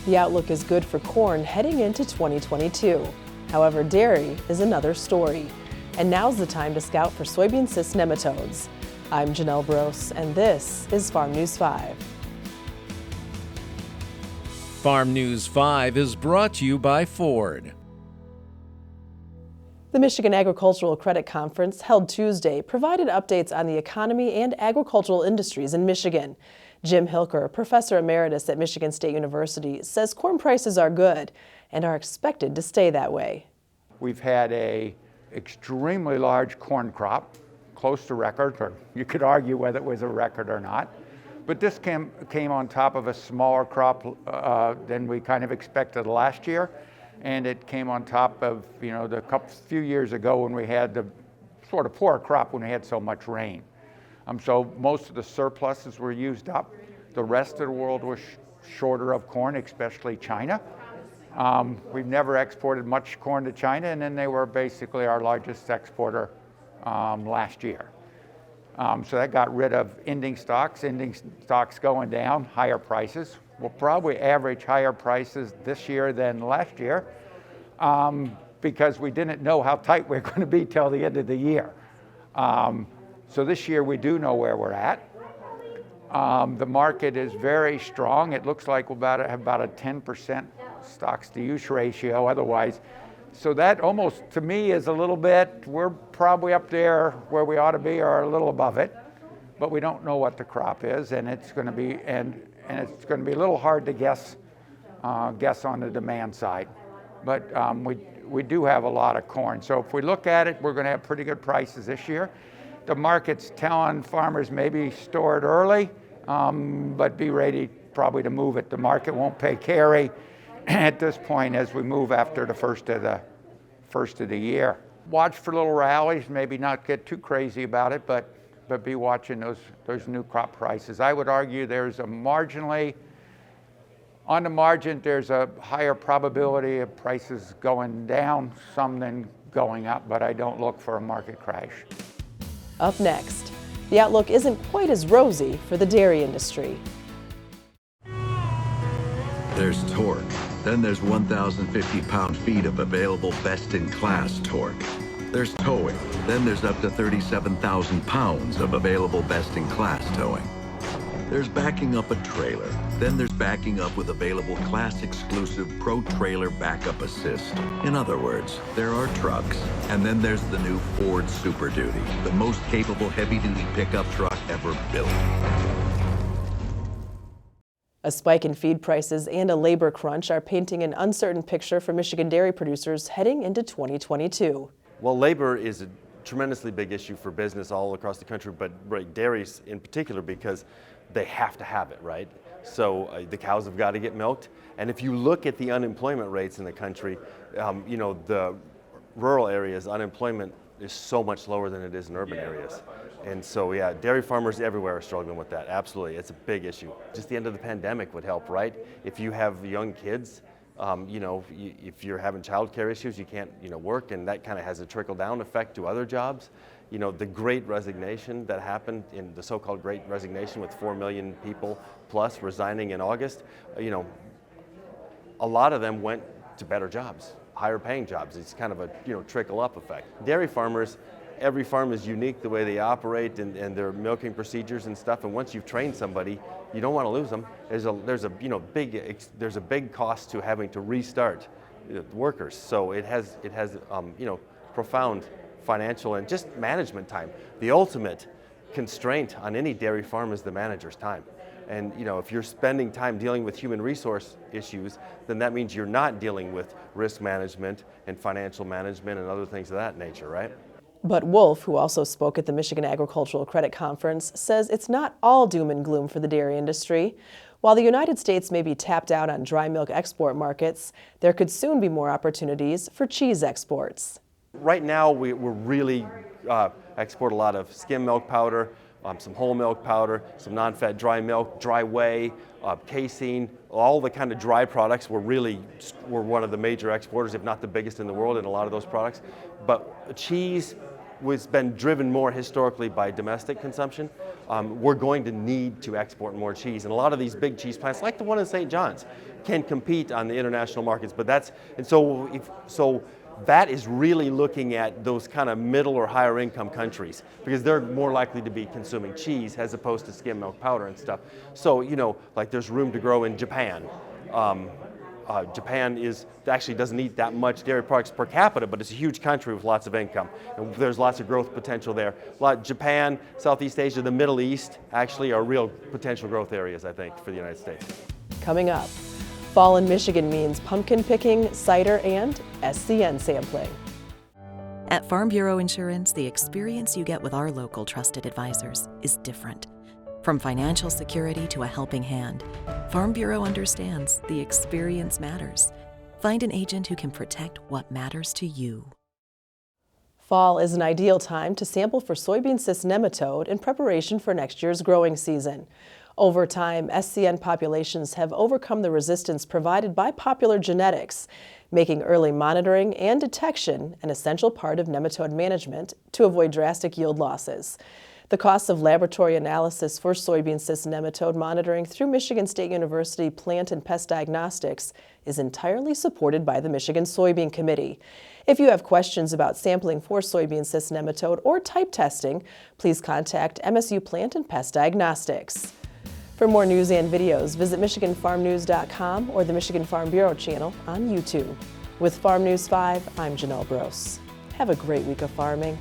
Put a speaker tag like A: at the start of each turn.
A: The outlook is good for corn heading into 2022. However, dairy is another story. And now's the time to scout for soybean cyst nematodes. I'm Janelle Brose, and this is Farm News 5.
B: Farm News 5 is brought to you by Ford.
A: The Michigan Agricultural Credit Conference, held Tuesday, provided updates on the economy and agricultural industries in Michigan. Jim Hilker, professor emeritus at Michigan State University, says corn prices are good and are expected to stay that way.
C: We've had an extremely large corn crop, close to record, or you could argue whether it was a record or not. But this came on top of a smaller crop than we kind of expected last year. And it came on top of, the few years ago when we had the sort of poor crop when we had so much rain. So most of the surpluses were used up. The rest of the world was shorter of corn, especially China. We've never exported much corn to China, and then they were basically our largest exporter last year. So that got rid of ending stocks going down, higher prices. We'll probably average higher prices this year than last year because we didn't know how tight we're going to be till the end of the year. So this year we do know where we're at. The market is very strong. It looks like we'll have about a 10% stocks to use ratio otherwise. So that almost, to me, is a little bit, we're probably up there where we ought to be or a little above it, but we don't know what the crop is, and it's going to be, and it's going to be a little hard to guess on the demand side. But we do have a lot of corn. So if we look at it, we're going to have pretty good prices this year. The market's telling farmers maybe store it early, but be ready probably to move it. The market won't pay carry at this point as we move after the first of the year. Watch for little rallies, maybe not get too crazy about it, but be watching those new crop prices. I would argue there's on the margin, there's a higher probability of prices going down some than going up, but I don't look for a market crash.
A: Up next, the outlook isn't quite as rosy for the dairy industry.
D: There's torque. Then there's 1,050 pound-feet of available best-in-class torque. There's towing. Then there's up to 37,000 pounds of available best-in-class towing. There's backing up a trailer. Then there's backing up with available class-exclusive Pro Trailer Backup Assist. In other words, there are trucks, and then there's the new Ford Super Duty, the most capable heavy-duty pickup truck ever built.
A: A spike in feed prices and a labor crunch are painting an uncertain picture for Michigan dairy producers heading into 2022.
E: Well, labor is a tremendously big issue for business all across the country, but dairies in particular because they have to have it, right? So the cows have got to get milked. And if you look at the unemployment rates in the country, the rural areas, unemployment is so much lower than it is in urban areas. And so, yeah, dairy farmers everywhere are struggling with that. Absolutely, it's a big issue. Just the end of the pandemic would help, right? If you have young kids, if you're having childcare issues, you can't, work, and that kind of has a trickle-down effect to other jobs. The Great Resignation that happened, in the so-called Great Resignation with 4 million people plus resigning in August, a lot of them went to better jobs, higher paying jobs. It's kind of a trickle-up effect. Dairy farmers, every farm is unique the way they operate and their milking procedures and stuff. And once you've trained somebody, you don't want to lose them. There's a big cost to having to restart workers. So it has profound financial and just management time. The ultimate constraint on any dairy farm is the manager's time. And if you're spending time dealing with human resource issues, then that means you're not dealing with risk management and financial management and other things of that nature, right?
A: But Wolf, who also spoke at the Michigan Agricultural Credit Conference, says it's not all doom and gloom for the dairy industry. While the United States may be tapped out on dry milk export markets, there could soon be more opportunities for cheese exports.
E: Right now, we're really export a lot of skim milk powder, some whole milk powder, some non-fat dry milk, dry whey, casein, all the kind of dry products. We're one of the major exporters, if not the biggest in the world in a lot of those products. But cheese was been driven more historically by domestic consumption. we're going to need to export more cheese. And a lot of these big cheese plants, like the one in St. John's, can compete on the international markets. But so that is really looking at those kind of middle or higher income countries, because they're more likely to be consuming cheese as opposed to skim milk powder and stuff. So, like there's room to grow in Japan. Japan actually doesn't eat that much dairy products per capita, but it's a huge country with lots of income, and there's lots of growth potential there. Japan, Southeast Asia, the Middle East actually are real potential growth areas, I think, for the United States.
A: Coming up, fall in Michigan means pumpkin picking, cider, and SCN sampling.
F: At Farm Bureau Insurance, the experience you get with our local trusted advisors is different. From financial security to a helping hand, Farm Bureau understands the experience matters. Find an agent who can protect what matters to you.
A: Fall is an ideal time to sample for soybean cyst nematode in preparation for next year's growing season. Over time, SCN populations have overcome the resistance provided by popular genetics, making early monitoring and detection an essential part of nematode management to avoid drastic yield losses. The cost of laboratory analysis for soybean cyst nematode monitoring through Michigan State University Plant and Pest Diagnostics is entirely supported by the Michigan Soybean Committee. If you have questions about sampling for soybean cyst nematode or type testing, please contact MSU Plant and Pest Diagnostics. For more news and videos, visit MichiganFarmNews.com or the Michigan Farm Bureau channel on YouTube. With Farm News 5, I'm Janelle Brose. Have a great week of farming.